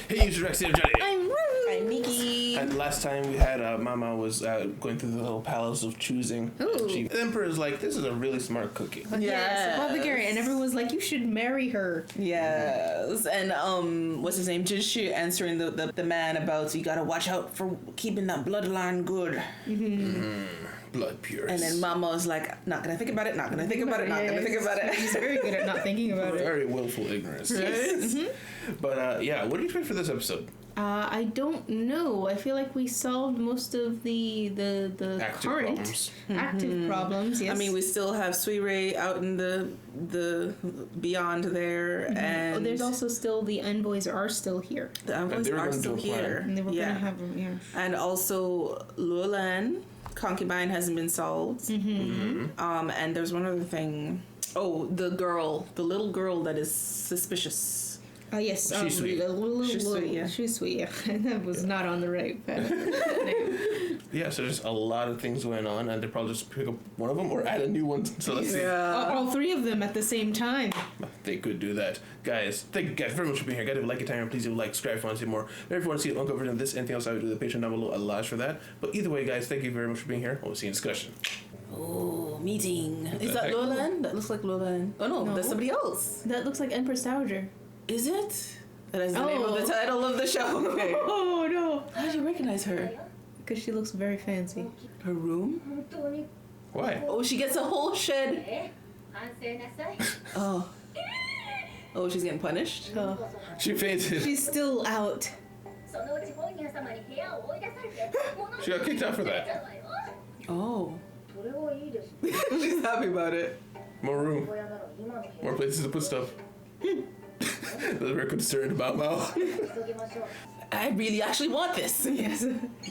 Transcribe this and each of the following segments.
Hey, user Rex, Johnny. I'm Nikki. And last time we had Mama was going through the little palace of choosing. The Emperor's like, this is a really smart cookie. Yes, Apothecary, and everyone was like, you should marry her. Yes, and what's his name? Jinshi answering the man about you gotta watch out for keeping that bloodline good. Blood purist. And then Mama was like, not gonna think about it, not gonna think about it, not gonna think about it. He's very good at not thinking about it. Very willful ignorance. Right? But yeah, what do you expect for this episode? I don't know. I feel like we solved most of the Active current problems. active problems. Yes. I mean, we still have Suirei out in the beyond there, and there's also still the envoys are still here. the envoys they're are gonna still do a plan. here. And they were gonna have them. Yeah. And also Luolan, concubine hasn't been solved. And there's one other thing. Oh, the little girl that is suspicious. Yes. She's sweet. She's sweet, yeah. She's sweet. Yeah. That was not on the right path. Yeah, so there's a lot of things going on, and they'll probably just pick up one of them or add a new one. So let's see. All three of them at the same time. They could do that. Guys, thank you guys very much for being here. Guys, if you like it, time, please do like, subscribe if you want to see more. Maybe if you want to see an uncovered of this, anything else, I would do the Patreon down below. A lot for that. But either way, guys, thank you very much for being here. We'll see you in discussion. Oh, meeting. Is that heck? Luolan? That looks like Luolan. Oh no, that's somebody else. That looks like Empress Dowager. Is it? That is the name of the title of the show. Okay. Oh no! How did you recognize her? Because she looks very fancy. Her room? Why? Oh, she gets a whole shed. Oh. Oh, she's getting punished? Oh. She fainted. She's still out. She got kicked out for that. Oh. She's happy about it. More room. More places to put stuff. They're very concerned about Mao. I really actually want this. Yes.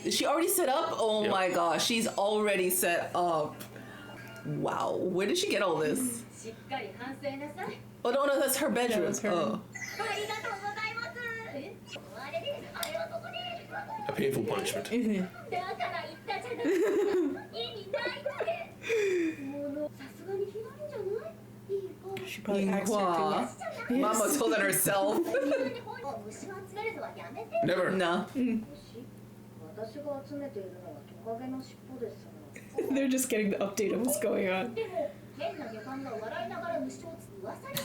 Is she already set up? Oh Yep. my gosh, she's already set up. Wow, where did she get all this? Oh no, that's her bedroom. That was her. Oh. A painful punishment. She probably asked her Wow. to. Mama told on herself. Never. No. They're just getting the update of what's going on.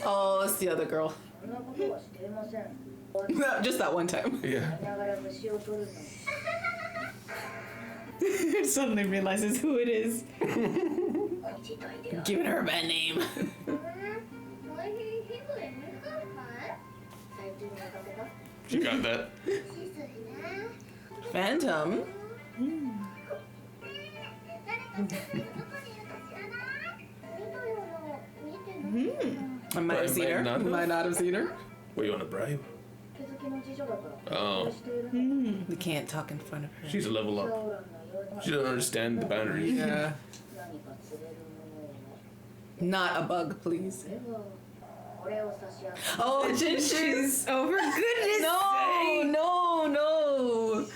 Oh, that's the other girl. Just that one time. Yeah. Suddenly realizes who it is. Giving her a bad name. She got that. Phantom. I might have seen her. Might not have seen her. What, you want to bribe? Oh. We can't talk in front of her. She's a level up. She doesn't understand the boundaries. Yeah. Not a bug, please. Oh, she's. Oh, for goodness No.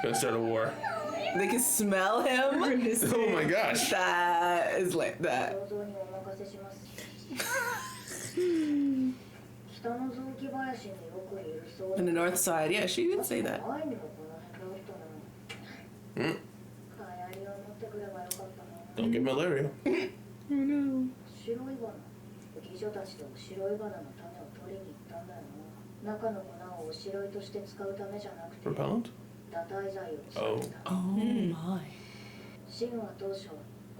Gonna start a war. They can smell him. Oh my gosh. That is like that. On the north side, yeah, she did say that. Don't get malaria. Oh no. 貴女たちと白い花の種を取りに行ったんだよな。中の粉をおしろいとして使うためじゃなくて、 Repellent? 堕胎剤を使ってた。 Oh my. シンは当初、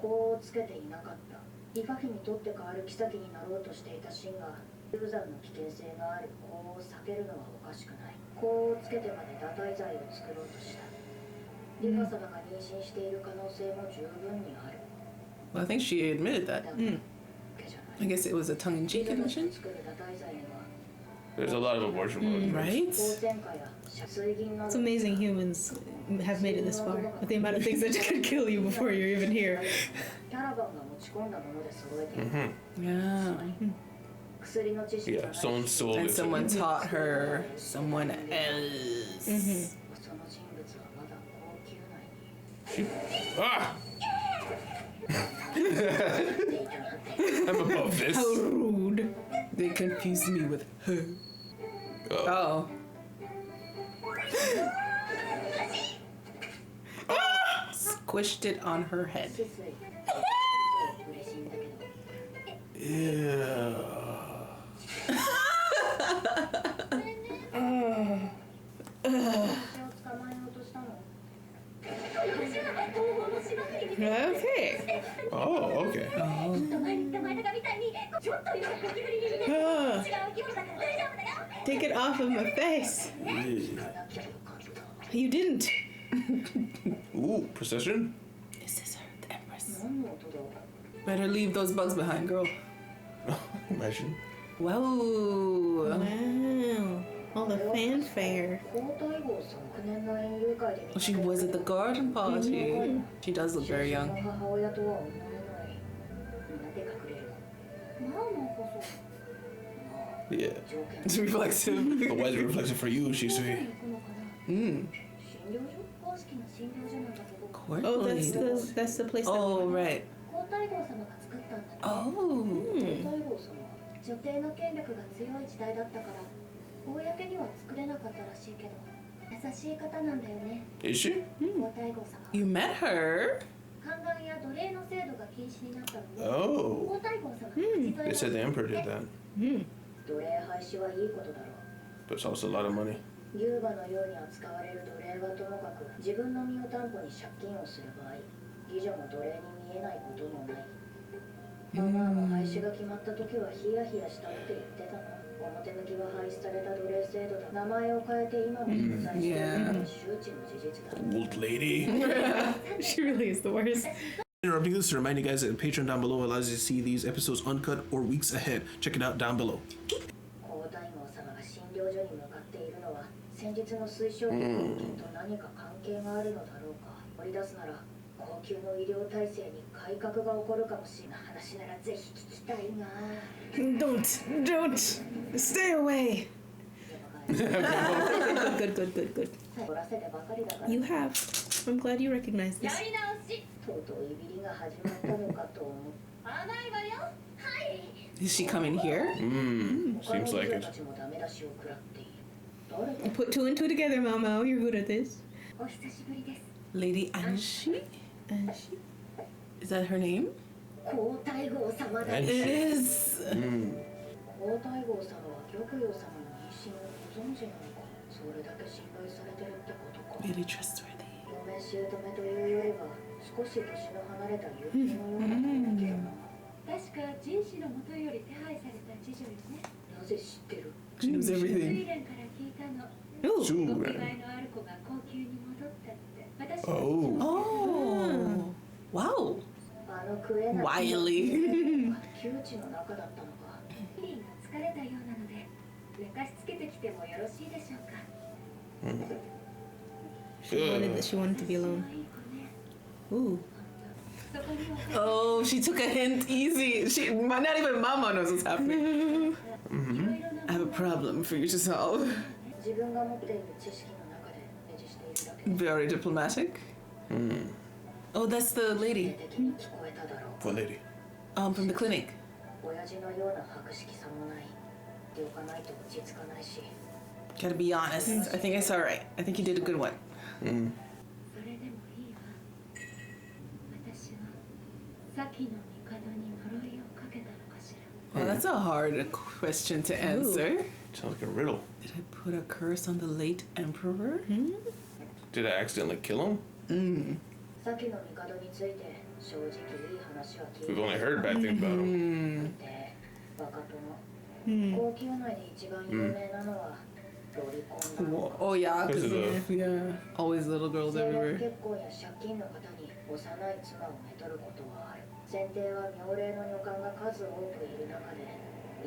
こうをつけていなかった。リファフィにとって代わる妃になろうとしていたシンが、流産の危険性があるこうを避けるのはおかしくない。こうをつけてまで堕胎剤を作ろうとした。リファ様が妊娠している可能性も十分にある。 Well, I think she admitted that. だけじゃない。 I guess it was a tongue-in-cheek admission. There's a lot of abortion laws. Right? It's amazing humans have made it this far. With the amount of things that could kill you before you're even here. Yeah. Yeah, someone sold And it. someone taught her someone else. Ah! I'm above this. How rude. They confused me with her. Oh. Oh. squished it on her head. すすい嬉しいんだけど Yeah. 私を捕まえようとしたの Okay. Oh, okay. 前に捕まえたがみたいにちょっと色がゴキブリに似てる Ah, 違う生き物だから大丈夫だよ take it off of my face. You didn't. Ooh, precision? This is her, the Empress. 何の音だ Better leave those bugs behind, girl. Imagine. Wow. Wow. All the fanfare. 皇太后さん9年の園遊会で見 Oh, she was at the garden party. She does look very の young. 母親とは思えないなんで隠れるのママこそ Yeah. 条件 It's reflexive. But why is it reflexive for you, どこ Shisui? に行くのかな Mm. 診療所公式な診療所なんだけど Court Oh, that's lady. the place that Oh, we right. 皇太后様が作ったんだね Oh. 皇太后様は女帝の権力が強い時代だったから公には作れなかったらしいけど優しい方なんだよね Is she? 皇太后様 You met her? 宦官や奴隷の制度が禁止になったのね Oh. 皇太后様の They said the emperor did that. Hmm. 奴隷廃止はいいことだろう But it's also a lot of money. 牛馬のように扱われる奴隷はともかく自分の身を担保に借金をする場合妓女も奴隷に見えないこともないママも廃止が決まった時はヒヤヒヤしたって言ってたの表向きは廃止された奴隷制度だ名前を変えて今も存在しているのは周知の事実だ Old lady. She really is the worst. Interrupting this to remind you guys that Patreon down below allows you to see these episodes uncut or weeks ahead. Check it out down below. 皇太后様が診療所に向かっているのは先日の推奨権と何か関係があるのだろうか掘り出すなら高級の医療体制に改革が起こるかもしれない話ならぜひ聞きたいな Don't. Stay away. Good. 掘らせてばかりだから You have. I'm glad you recognize や this. り直しとうとういびりが始まったのかと思う甘いわよはい Is she coming here? Seems like 他の it. たちもダメ出しを食らっている誰だ Put two and two together, Mama. You're good at this. お久しぶりです Lady Anshi? And she. Is that her name? 皇太后様だ And It she. is. 皇太后様は玉葉様の妊娠をご存知なのかそれだけ心配されてるってことか Really trustworthy. 嫁姑というよりは少し年の離れた友人のような雰囲気だな確か人子の元より手配された次女よねなぜ知ってる She knows 睡 everything. 蓮から聞いたの Ooh. ご Sure. 気概のある子が高級に戻ったって私 Oh. Oh. Wow. あの食えない Wily. 窮地の中だったのかリリンが疲れたようなので寝かしつけてきてもよろしいでしょうか She wanted to be alone. いい子ね Ooh. そこには Oh, she took a hint easy. Not even Mama knows what's happening. いろいろな I have a problem for you to solve. 自分が持っている知識の中で明示しているだけ Very diplomatic. Oh, that's the で lady 的に聞こえただろう What lady? from the clinic. 親父のような博識さもないでおかないと落ち着かないし Gotta be honest. I think I saw right. I think you did a good one. それでもいいわ私は先の帝に呪いをかけたのかしら Well, that's a hard question to answer. Sounds like a riddle. Did I put a curse on the late emperor? Did I accidentally kill him? 先の帝について正直いい話は聞い We've て only heard bad things about him. で若殿高級内で一番有名なのはロリコンだ Oh yeah, This because is yeah, always little girls 政略 everywhere. 結婚や借金の方に幼い妻をめとることはある先帝は妙齢の女官が数多くいる中で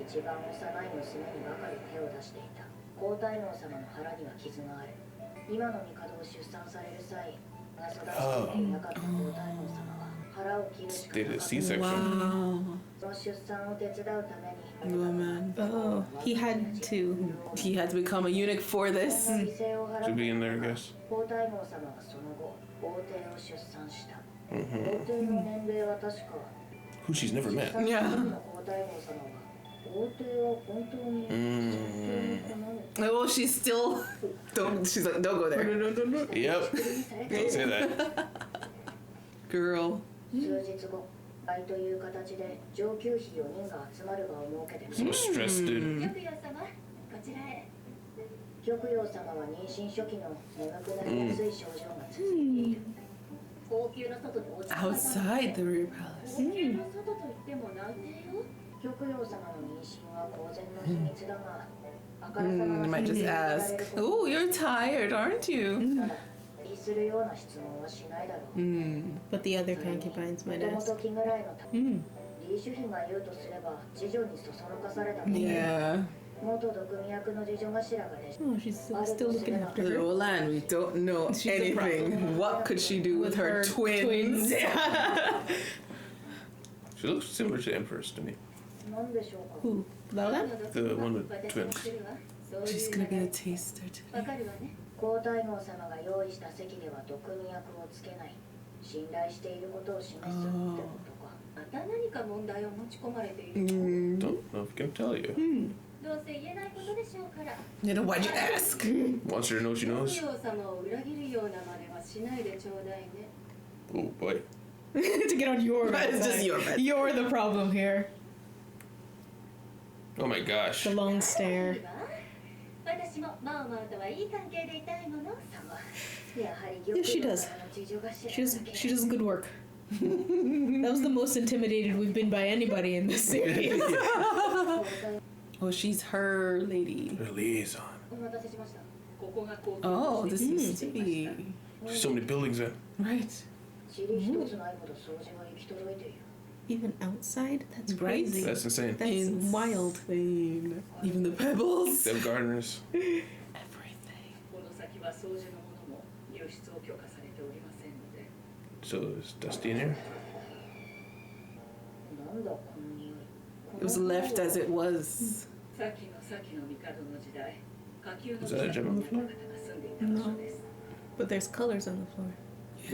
一番幼い娘にばかり手を出していた皇太后様の腹には傷がある今の帝を出産される際が育てていなかった皇太后様は腹を切るしか Did な a かった C-section. Wow. その出産を手伝うために Oh man. Oh, he had to. He had to become a eunuch for this. 犠牲を払 Should っ be in there, I guess. 皇太后様はその後皇帝を出産した皇帝の年齢は確か Who she's never met. Yeah. 皇太后様は皇帝は本当に尊敬に好まれ Oh, she's still. Don't. She's like, don't go there. Yep. Don't say that. Girl. 数日後会という形で上級妃4人が集まる場を設けて So stressed, dude. 玉葉様こちらへ玉葉様は妊娠初期の眠くなりやすい症状が続いている高級の外で落ち込んだ Outside the royal palace. 高級の外といっても難題よ玉葉様の妊娠は公然の秘密だがあからさま You な might just ask, oh, you're tired, aren't you? ただ理するような質問はしないだろう But the other concubines も might とも ask. と気ぐらいのためリーシュ妃が言うとすれば次女にそそのかされたもの Yeah. 元毒味役の次女頭がで Oh, she's still looking after her. Lolan, we don't know She's a anything. problem. What could she do with her twins? She looks similar to Empress to me. なんでしょうか Who? Lola? The one with twins. She's gonna get a taster today. わかるわね皇太后様が用意した席では毒味役をつけない信頼していることを示すってことかまた何か問題を持ち込まれている Don't know if I can tell you. どうせ言えないことでしょうから You know, why'd you ask? Wants her to know she 玉 knows. 葉様を裏切るようなまではしないでちょうだいね Oh boy. To get on your bad It's just side. your bad. You're the problem here. Oh my gosh. The long stare. 私もマオマオとはいい関係でいたいものやはり Yeah, she does. 玉葉様の次女頭 She does good work. That was the most intimidated we've been by anybody in this series. Oh, she's her lady. Her liaison. お待たせしましたここが高級 Oh, this is to be. There's so many buildings in. Right. 塵一つないほど掃除が行き届いている Even outside? That's Right? crazy. That's insane. That's wild. Insane. Even the pebbles. Them gardeners. Everything. この先は掃除のものも輸出を許可されておりませんので So is Dusty in here? なんだこの匂い It was left as it was. 先の先の帝の時代下級の Is that a gem on the 方 floor? が住んでいた場所です But there's colors on the floor.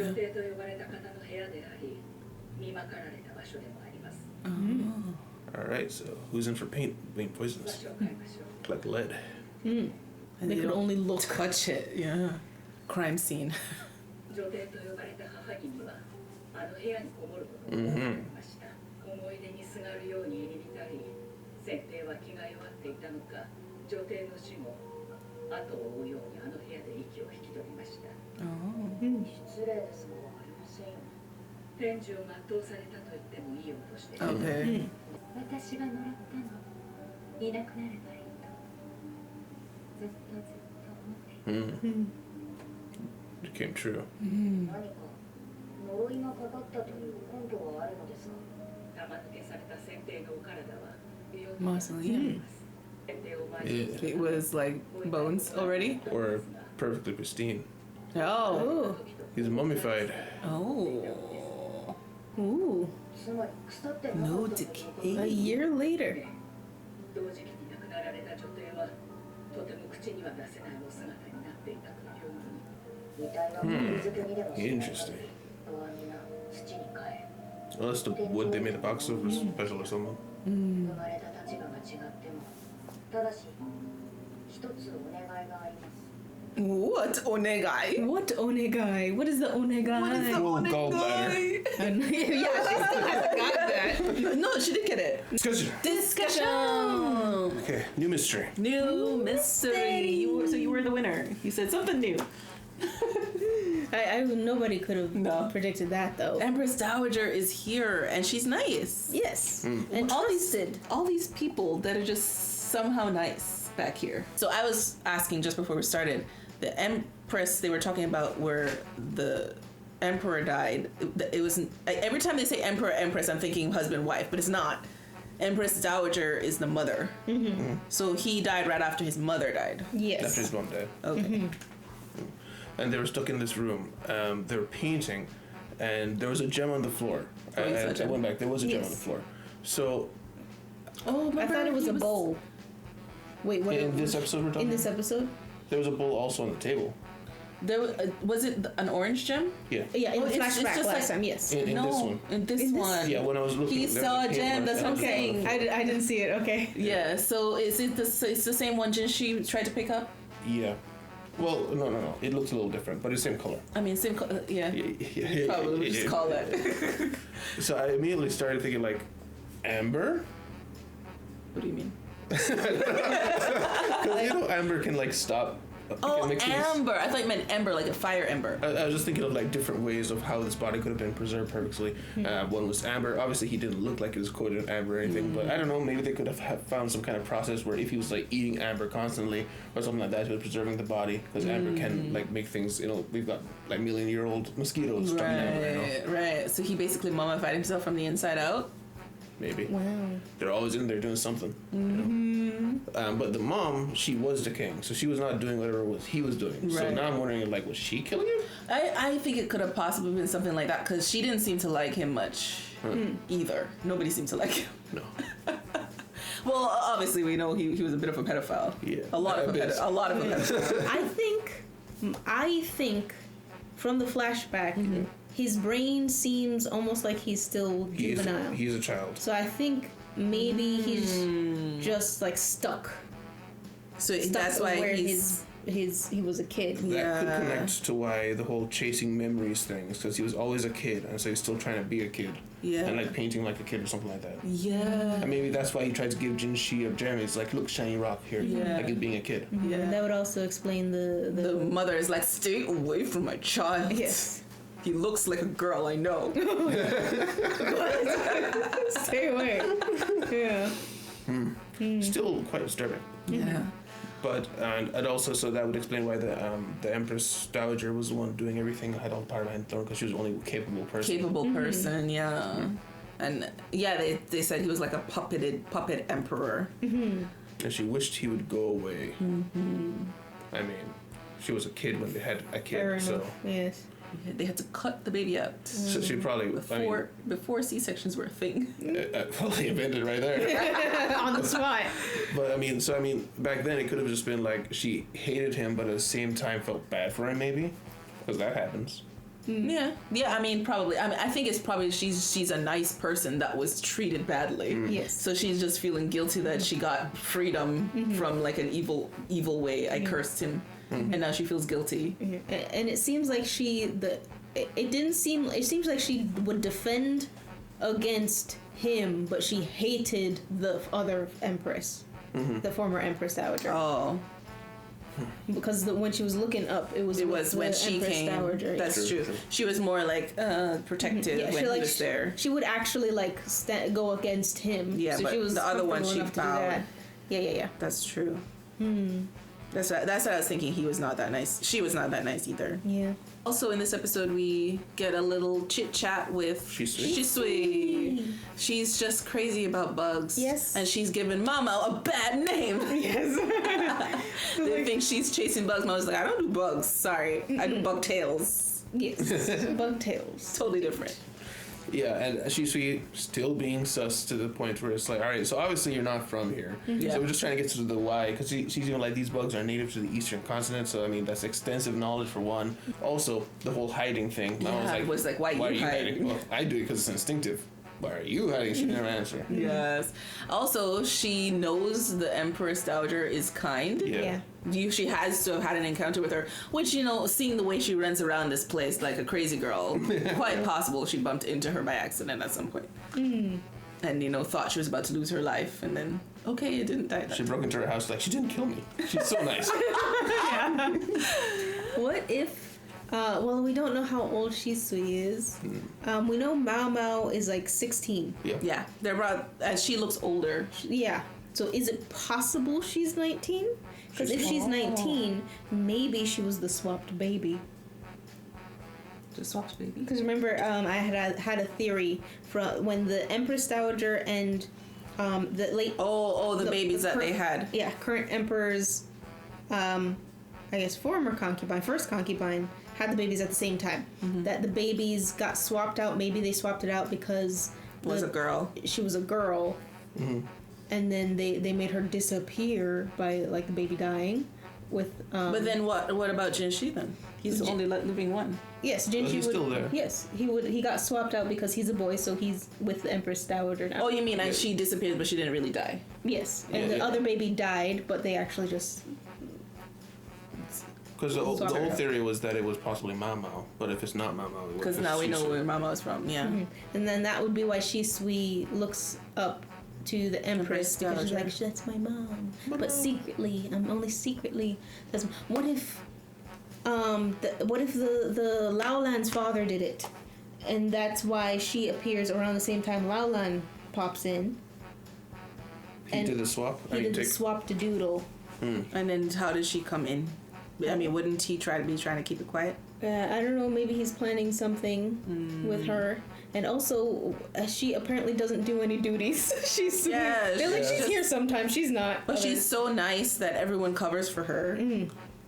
女帝と呼ばれた方の部屋であり見まかられた場所でもあります Alright, so who's in for paint? Being 場 poisonous. 所を変えましょう Like lead. Mm. And They you could don't only look. touch it. Yeah. Crime scene. 女帝と呼ばれた母君はあの部屋にこもることを思いました思い出にすがるように入り浸り先帝は気が弱っていたのか女帝の死後後を追うようにあの部屋で息を引き取りました Oh. 失礼ですがわかりませんよ天寿を全うされたと言ってもいいようとして Okay. 私がもらったのいなくなればいいとずっとずっと思ってい It came true. 何か呪いがかかったという根拠はあるのですか玉抜けされた先帝のお体は Mausoleum. 先帝を前に It was like bones already. Or perfectly pristine. Oh. Oh. He's mummified. Oh. Ooh. つまり腐ってなか No ったということ A year later. 同時期に亡くなられた女帝はとても口には出せないお姿になっていたというのに遺体は水漬けにでもしないのに Interesting. 人は皆土に帰る Unless the wood they made the box of was special or something. 生まれた立場が違ってもただし一つお願いがあります What onegai? What onegai? What is the onegai? What is the Oh, onegai? yeah, she still hasn't got that. No, she did get it. Discussion. Discussion. Okay, new mystery. New mystery. You were the winner. You said something new. Nobody could have No. predicted that though. Empress Dowager is here, and she's nice. Yes. Mm. And all trusted. these people that are just somehow nice back here. So I was asking just before we started, the Empress they were talking about where the Emperor died. It was every time they say Emperor Empress, I'm thinking husband wife, but it's not. Empress Dowager is the mother. So he died right after his mother died. Yes. After his mom died. Okay. And they were stuck in this room. They were painting, and there was a gem on the floor. Oh, you saw a And I gem. went back. There was a gem on Yes. the floor. So Oh, I thought it was a bowl. Wait, what? in this episode we're talking In this about, episode? there was a bowl also on the table. There was it an orange gem? Yeah. Yeah, in Oh, the it's flashback just last like- time, yes. In no, this one. in this In this- one. Yeah, when I was looking, He there was saw a paint gem, mark that's on what I'm the saying. floor. I didn't see it, okay. Yeah, so is it it's the same one Jin she tried to pick up? Yeah. Well, no. It looks a little different, but it's the same color. I mean, same. Yeah. Probably would just call that. So I immediately started thinking like, amber. What do you mean? Because amber can like stop. Oh, amber. I thought you meant ember, like a fire ember. I was just thinking of like different ways of how this body could have been preserved perfectly. One was amber. Obviously, he didn't look like it was coated in amber or anything, but I don't know. Maybe they could have found some kind of process where if he was like eating amber constantly or something like that, he was preserving the body because amber can like make things. We've got like million-year-old mosquitoes stuck in amber. Right. So he basically mummified himself from the inside out. Maybe. Wow. They're always in there doing something. But the mom, she was the king, so she was not doing whatever he was doing. Right. So now I'm wondering, like, was she killing him? I think it could have possibly been something like that because she didn't seem to like him much either. Nobody seemed to like him. No. Well, obviously we know he was a bit of a pedophile. Yeah. A lot of a pedophile. I think from the flashback, his brain seems almost like he's still juvenile. He's a child. So I think maybe he's just like stuck. So that's why he was a kid. That could connect to why the whole chasing memories thing is because he was always a kid, and so he's still trying to be a kid. Yeah. And like painting like a kid or something like that. Yeah. And maybe that's why he tried to give Jinshi of Jeremy. It's like, look, shiny rock here. Yeah. Like he's being a kid. Yeah. And that would also explain the mother is like, stay away from my child. Yes. He looks like a girl, I know. Stay away. Yeah. Still quite disturbing. Yeah. But and also so that would explain why the Empress Dowager was the one doing everything, had all the power behind the throne because she was the only capable person. Yeah. And yeah, they said he was like a puppet emperor. And she wished he would go away. I mean, she was a kid when they had a kid, Fair so enough. Yes. They had to cut the baby out. So she probably before C-sections were a thing. Probably invented right there On the spot. But I mean, back then it could have just been like she hated him, but at the same time felt bad for him, maybe, because that happens. Yeah. I mean, probably. I mean, I think it's probably she's a nice person that was treated badly. Yes. So she's just feeling guilty that she got freedom from like an evil way. I cursed him. And now she feels guilty. And it seems like it seems like she would defend against him, but she hated the other Empress, the former Empress Dowager. Oh. Because when she was looking up, it was when she Empress came. Dowager. That's true. She was more like protective when he was there. She would actually like go against him. Yeah, so but she was the other one she enough to do bowed. that. Yeah. That's true. That's what I was thinking. He was not that nice. She was not that nice either. Yeah. Also, in this episode, we get a little chit chat with Shisui. She's just crazy about bugs. Yes. And she's giving Mama a bad name. Yes. They think she's chasing bugs. Mama's like, I don't do bugs. Sorry. I do bug tails. Yes. Bug tails. Totally different. Yeah, and Shisui still being sus to the point where it's like, all right, so obviously you're not from here. Yeah. So we're just trying to get to the why, because she's even like, these bugs are native to the eastern continent, so I mean, that's extensive knowledge for one. Also, the whole hiding thing. Yeah, it was like, why are you hiding? Well, I do it because it's instinctive. Why are you hiding? She never answered. Yes. Also, she knows the Empress Dowager is kind. Yeah. She has to have had an encounter with her, which, seeing the way she runs around this place like a crazy girl, quite possible she bumped into her by accident at some point. And, thought she was about to lose her life, and then, okay, it didn't die. She broke into her house like, she didn't kill me. She's so nice. Yeah. What if... well, we don't know how old Shisui is. We know Mao is like 16. Yeah, they're about, as she looks older. Yeah. So is it possible she's 19? Because if she's 19, maybe she was the swapped baby. The swapped baby? Because remember, I had a theory from when the Empress Dowager and the late... the babies that they had. Yeah, current Emperor's, I guess, first concubine, had the babies at the same time. That the babies got swapped out. Maybe they swapped it out because... Was a girl. She was a girl. And then they made her disappear by, like, the baby dying. But then what about Jinshi then? He's only living one. Yes, Jinshi he's still there. Yes, he got swapped out because he's a boy, so he's with the Empress Dowager now. Oh, you mean she disappeared, but she didn't really die? Yes, and the other baby died, but they actually just Because the whole theory was that it was possibly Mamo, but if it's not Mamo, because now we know where Mamo is from. Yeah, and then that would be why Shisui looks up to the Empress because she's like, that's my mom, but secretly, I'm only secretly. What if, the Laolan's father did it, and that's why she appears around the same time Laolan pops in. He did the swap. He did the swap to Doodle. And then how did she come in? I mean, wouldn't he trying to keep it quiet? I don't know. Maybe he's planning something with her, and also she apparently doesn't do any duties. She's she's here sometimes. She's not. But she's so nice that everyone covers for her,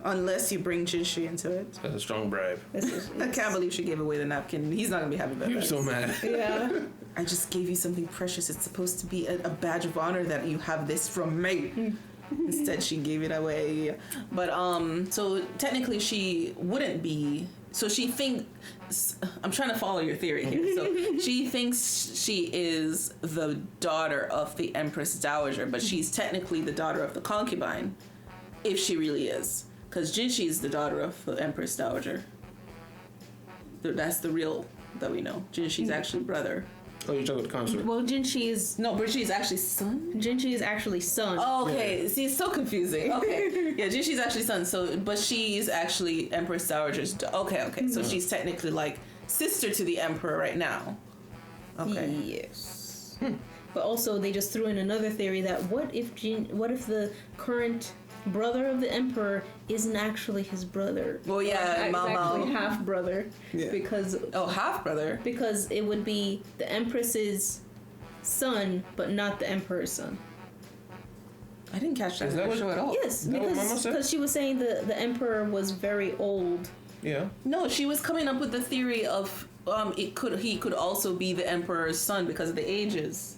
unless you bring Jinshi into it. That's a strong bribe. I can't believe she gave away the napkin. He's not gonna be happy about that. I'm so mad. Yeah. I just gave you something precious. It's supposed to be a badge of honor that you have this from me. Instead, she gave it away. But so technically, she wouldn't be. So she thinks. I'm trying to follow your theory here. So she thinks she is the daughter of the Empress Dowager, but she's technically the daughter of the concubine, if she really is, because Jinshi is the daughter of the Empress Dowager. That's the real that we know. Jinshi's actually brother. Oh, you're talking about the consort. Well, Jinshi is... No, Jinshi's actually son? Jinshi is actually son. Oh, okay. See, it's so confusing. Okay. Yeah, Jinshi's actually son. So, but she's actually Empress Dowager's... Okay. So she's technically like sister to the Emperor right now. Okay. Yes. But also, they just threw in another theory that what if the current brother of the Emperor isn't actually his brother? Well, yeah, exactly half brother. Yeah. Because half brother. Because it would be the Empress's son, but not the Emperor's son. I didn't catch that. Is that what show at all? Yes, because she was saying the Emperor was very old. Yeah. No, she was coming up with the theory of he could also be the Emperor's son because of the ages.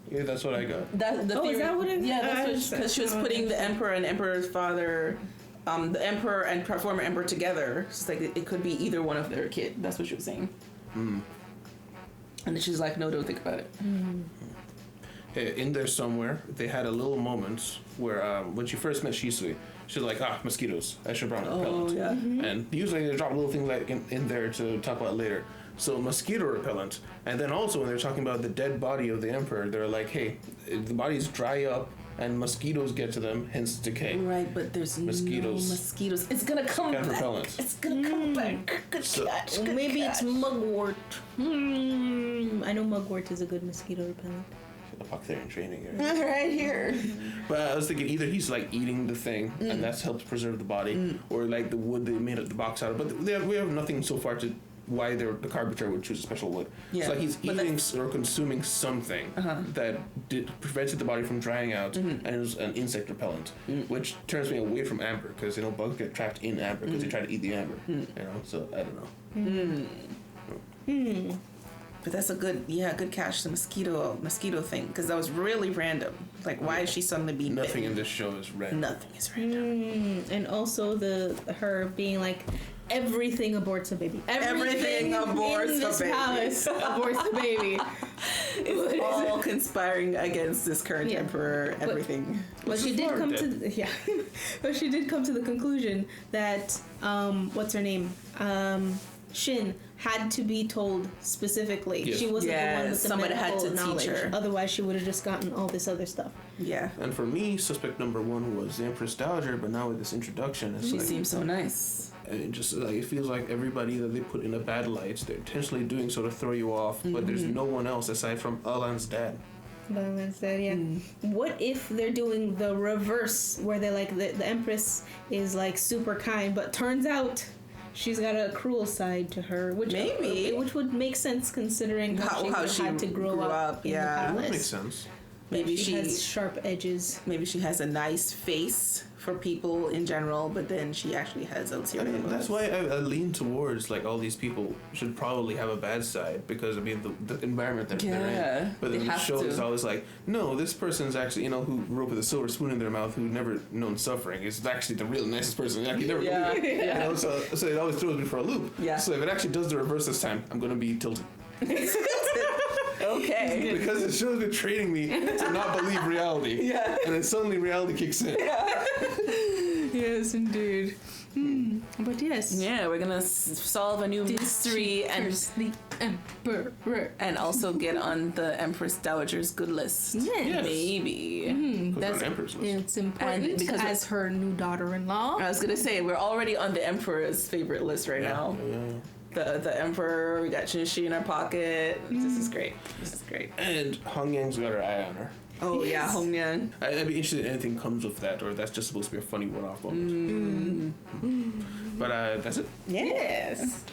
Yeah, that's what I got. Is that what it is? Yeah, that's because she was putting the Emperor and Emperor's father, the Emperor and former Emperor together. It's like it could be either one of their kid. That's what she was saying. And then she's like, no, don't think about it. In there somewhere, they had a little moment where when she first met Shisui, she's like, mosquitoes. I should have brought an repellent. Yeah. And usually they drop little things like in there to talk about later. So mosquito repellent. And then also when they're talking about the dead body of the Emperor, they're like, hey, the bodies dry up and mosquitoes get to them, hence decay. Right, but there's mosquitoes. No mosquitoes. It's gonna come back. Repellent. It's gonna come back. Good catch. Maybe it's mugwort. I know mugwort is a good mosquito repellent. Apothecary training right here. But I was thinking either he's like eating the thing and that helps preserve the body, or like the wood they made the box out of. But we have nothing so far to why the carpenter would choose a special wood. Yeah. So like he's eating or consuming something that prevented the body from drying out, and it was an insect repellent, which turns me away from amber because bugs get trapped in amber because they try to eat the amber. So I don't know. But that's a good catch, the mosquito thing, because that was really random. Like, why is she suddenly being Nothing bitten? in this show is random. Nothing is random. And also her being like, everything aborts a baby. Everything aborts in this a baby. palace aborts a baby. It's all conspiring against this current emperor. Everything. But she did come to but she did come to the conclusion that what's her name? Shin had to be told specifically. Yes. She wasn't the one with the somebody medical had to knowledge. teach her. Otherwise, she would have just gotten all this other stuff. Yeah. And for me, suspect number one was the Empress Dowager, but now with this introduction, it's She like, seems so nice. and it just like it feels like everybody that they put in a bad light, they're intentionally doing so to throw you off. But there's no one else aside from Alan's dad. What if they're doing the reverse, where they're like the Empress is like super kind, but turns out she's got a cruel side to her, which would make sense considering how she had to grow up in the palace. That makes sense. Maybe she has sharp edges. Maybe she has a nice face for people in general, but then she actually has ulterior motives. That's why I lean towards like all these people should probably have a bad side because the environment that they're in. But then the show is always like, no, this person's actually who grew up with a silver spoon in their mouth, who never known suffering, is actually the real nicest person. Like, you never believe. So it always throws me for a loop. Yeah. So if it actually does the reverse this time, I'm gonna be tilted. Okay. Because the show's been training me to not believe reality. Yeah. And then suddenly reality kicks in. Yeah. Yes, indeed. But yes. Yeah, we're gonna solve a new mystery and the Emperor. and also get on the Empress Dowager's good list. Yes. Maybe. That's Emperor's list. it's important And because as her new daughter-in-law. I was gonna say we're already on the Emperor's favorite list right now. The Emperor, we got Chinshi in our pocket. This is great. This is great. And Hong Yang's got her eye on her. Oh yeah, Hong Yan. I'd be interested if anything comes of that, or that's just supposed to be a funny one-off moment. But that's it. Yes.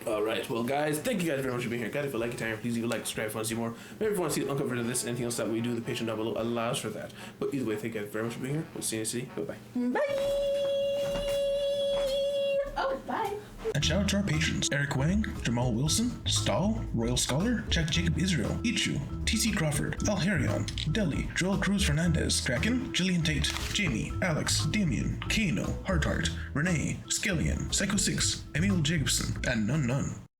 All right. Well, guys, thank you guys very much for being here. Guys, if you like it, please leave a like, subscribe if you want to see more. Maybe if you want to see the uncut version of this, anything else that we do, the Patreon down below allows for that. But either way, thank you guys very much for being here. We'll see you in the city. Bye-bye. Bye. Oh, bye. And shout out to our patrons: Eric Wang, Jamal Wilson, Stahl, Royal Scholar, Jack Jacob Israel, Ichu, TC Crawford, Al Harion, Deli, Joel Cruz Fernandez, Kraken, Jillian Tate, Jamie, Alex, Damien, Kano, Heart, Renee, Skillian, Psycho 6, Emil Jacobson, and None.